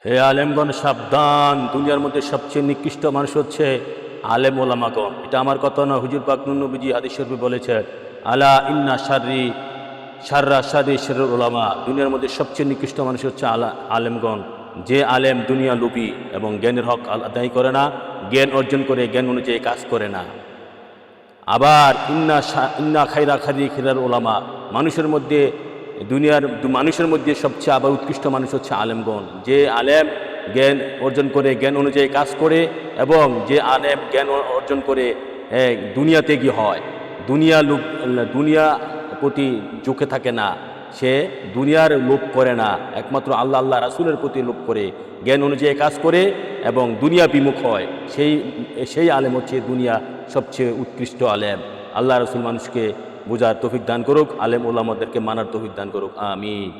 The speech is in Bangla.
হে আলেমগণ সাবধান, দুনিয়ার মধ্যে সবচেয়ে নিকৃষ্ট মানুষ হচ্ছে আলেম ওলামাগণ। এটা আমার কথা না, হুজুর পাক নবীজি হাদিস শরীফে বলেছেন, আলা ইন্না শাররুল উলামা, দুনিয়ার মধ্যে সবচেয়ে নিকৃষ্ট মানুষ হচ্ছে আলেমগণ। যে আলেম দুনিয়া লোভী এবং জ্ঞানের হক আদায় করে না, জ্ঞান অর্জন করে জ্ঞান অনুযায়ী কাজ করে না। আবার ইন্না খিরার ওলামা, মানুষের মধ্যে মানুষের মধ্যে সবচেয়ে আবার উৎকৃষ্ট মানুষ হচ্ছে আলেমগণ। যে আলেম জ্ঞান অর্জন করে জ্ঞান অনুযায়ী কাজ করে, এবং যে আলেম জ্ঞান অর্জন করে দুনিয়াতে গিয়ে হয়, দুনিয়া প্রতি ঝুঁকে থাকে না, সে দুনিয়ার লোভ করে না, একমাত্র আল্লাহ রাসূলের প্রতি লোভ করে জ্ঞান অনুযায়ী কাজ করে এবং দুনিয়া বিমুখ হয়, সেই আলেম হচ্ছে দুনিয়া সবচেয়ে উৎকৃষ্ট আলেম। আল্লাহ রাসূল মানুষকে বোঝার তৌফিক দান করুক, আলেম ওলামাদেরকে মানার তৌফিক দান করুক, আমিন।